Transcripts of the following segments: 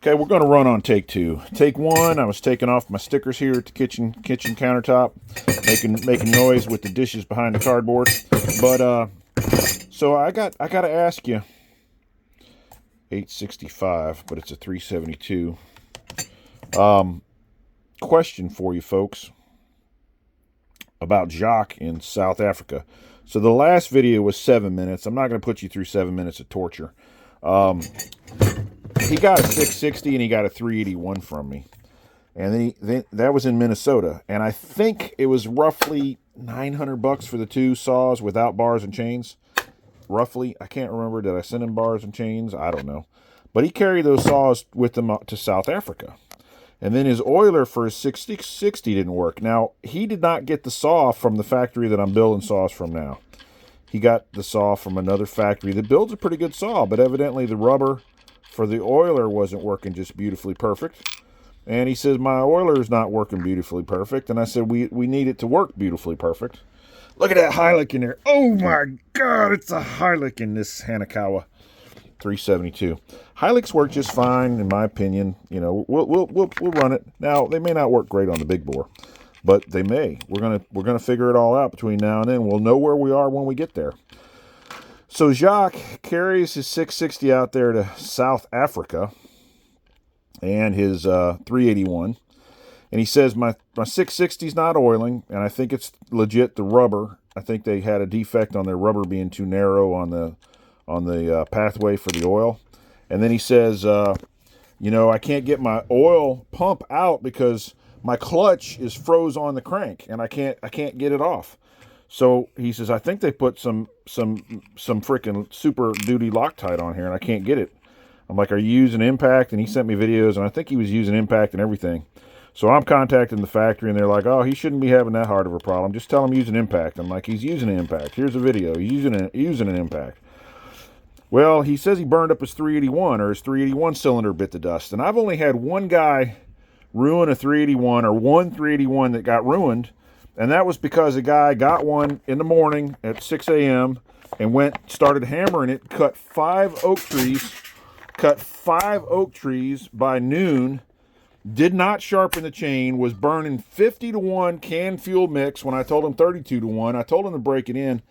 Okay, we're going to run on take two. Take one, I was taking off my stickers here at the kitchen countertop, making noise with the dishes behind the cardboard. But so I got to ask you, 865, but it's a 372. Question for you folks about Jacques in South Africa. So the last video was 7 minutes. I'm not going to put you through 7 minutes of torture. He got a 660 and he got a 381 from me. And then that was in Minnesota. And I think it was roughly $900 for the two saws without bars and chains. Roughly. I can't remember. Did I send him bars and chains? I don't know. But he carried those saws with him to South Africa. And then his oiler for his 660 didn't work. Now, he did not get the saw from the factory that I'm building saws from now. He got the saw from another factory that builds a pretty good saw, but evidently the rubber for the oiler wasn't working just beautifully perfect. And he says, my oiler is not working beautifully perfect. And I said, we need it to work beautifully perfect. Look at that Heilig in there. Oh my God, it's a Heilig in this Hanakawa 372. Heiligs work just fine, in my opinion. You know, we'll run it. Now, they may not work great on the big bore, but they may. We're gonna figure it all out between now and then. We'll know where we are when we get there. So Jacques carries his 660 out there to South Africa and his 381. And he says, my 660 is not oiling, and I think it's legit the rubber. I think they had a defect on their rubber being too narrow on the pathway for the oil. And then he says, you know, I can't get my oil pump out because my clutch is froze on the crank, and I can't get it off. So he says, I think they put some freaking Super Duty Loctite on here, and I can't get it. I'm like, are you using Impact? And he sent me videos, and I think he was using Impact and everything. So I'm contacting the factory, and they're like, oh, he shouldn't be having that hard of a problem. Just tell him using Impact. I'm like, he's using an Impact. Here's a video. He's using an Impact. Well, he says he burned up his 381, or his 381 cylinder bit the dust. And I've only had one guy ruin a 381, or one 381 that got ruined. And that was because a guy got one in the morning at 6 a.m. and started hammering it, cut five oak trees by noon, did not sharpen the chain, was burning 50-to-1 canned fuel mix when I told him 32-to-1. I told him to break it in.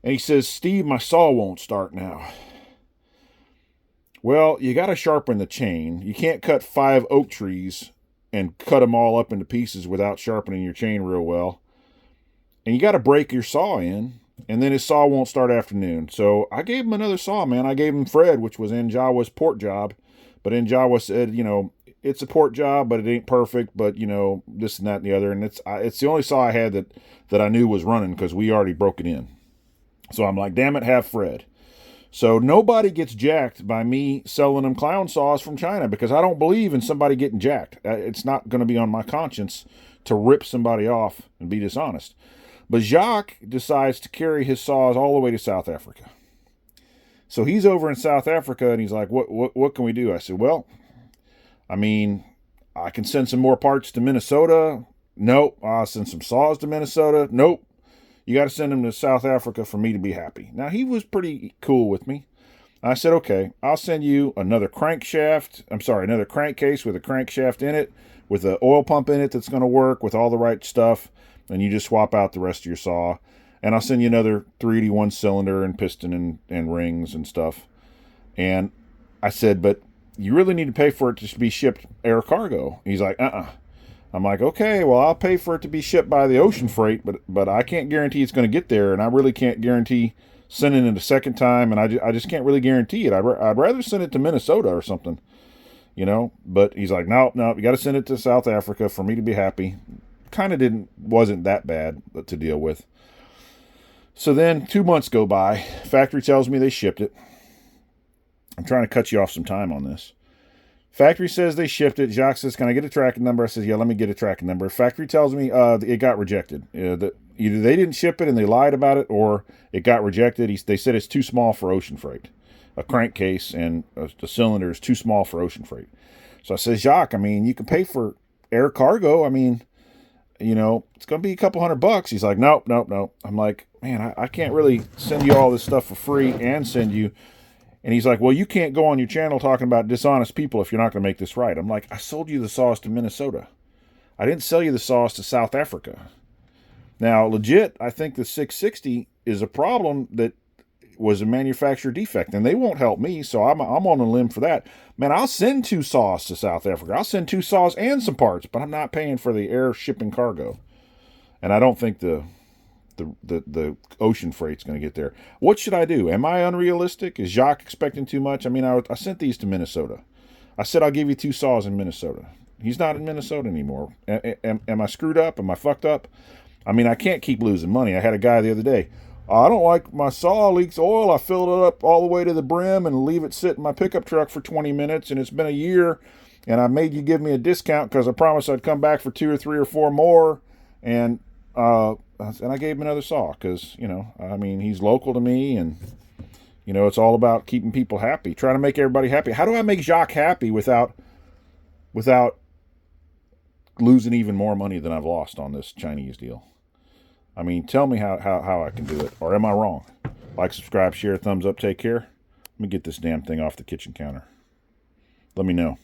And he says, Steve, my saw won't start now. Well, you got to sharpen the chain. You can't cut five oak trees and cut them all up into pieces without sharpening your chain real well. And you got to break your saw in, and then his saw won't start after noon. So I gave him another saw, man. I gave him Fred, which was Njawa's port job. But Njawa said, you know, it's a port job, but it ain't perfect, but, you know, this and that and the other. And it's the only saw I had that I knew was running because we already broke it in. So I'm like, damn it, have Fred. So nobody gets jacked by me selling them clown saws from China because I don't believe in somebody getting jacked. It's not going to be on my conscience to rip somebody off and be dishonest. But Jacques decides to carry his saws all the way to South Africa. So he's over in South Africa and he's like, what can we do? I said, well, I mean, I can send some more parts to Minnesota. Nope. I'll send some saws to Minnesota. Nope. You got to send him to South Africa for me to be happy. Now, he was pretty cool with me. I said, okay, I'll send you another crankcase with a crankshaft in it, with an oil pump in it that's going to work with all the right stuff, and you just swap out the rest of your saw. And I'll send you another 381 cylinder and piston and rings and stuff. And I said, but you really need to pay for it to be shipped air cargo. He's like, I'm like, okay, well, I'll pay for it to be shipped by the ocean freight, but I can't guarantee it's going to get there, and I really can't guarantee sending it a second time, and I just can't really guarantee it. I'd rather send it to Minnesota or something, you know. But he's like, no, you got to send it to South Africa for me to be happy. Kind of wasn't that bad to deal with. So then 2 months go by. Factory tells me they shipped it. I'm trying to cut you off some time on this. Factory says they shipped it. Jacques says, can I get a tracking number? I says, yeah, let me get a tracking number. Factory tells me it got rejected. Either they didn't ship it and they lied about it, or it got rejected. They said it's too small for ocean freight. A crankcase and the cylinder is too small for ocean freight. So I says, Jacques, I mean, you can pay for air cargo. I mean, you know, it's going to be a couple $100. He's like, nope. I'm like, man, I can't really send you all this stuff for free and send you. And he's like, well, you can't go on your channel talking about dishonest people if you're not going to make this right. I'm like, I sold you the saws to Minnesota. I didn't sell you the saws to South Africa. Now, legit, I think the 660 is a problem that was a manufacturer defect, and they won't help me, so I'm on a limb for that. Man, I'll send 2 saws to South Africa. I'll send 2 saws and some parts, but I'm not paying for the air shipping cargo. And I don't think the ocean freight's going to get there. What should I do? Am I unrealistic? Is Jacques expecting too much? I mean, I sent these to Minnesota. I said I'll give you 2 saws in Minnesota. He's not in Minnesota anymore. Am I screwed up? Am I fucked up? I mean, I can't keep losing money. I had a guy the other day. I don't like my saw leaks oil. I filled it up all the way to the brim and leave it sit in my pickup truck for 20 minutes, and it's been a year, and I made you give me a discount because I promised I'd come back for 2 or 3 or 4 more, and I gave him another saw because, you know, I mean, he's local to me, and, you know, it's all about keeping people happy, trying to make everybody happy. How do I make Jacques happy without losing even more money than I've lost on this Chinese deal? I mean, tell me how I can do it, or am I wrong? Like, subscribe, share, thumbs up, take care. Let me get this damn thing off the kitchen counter. Let me know.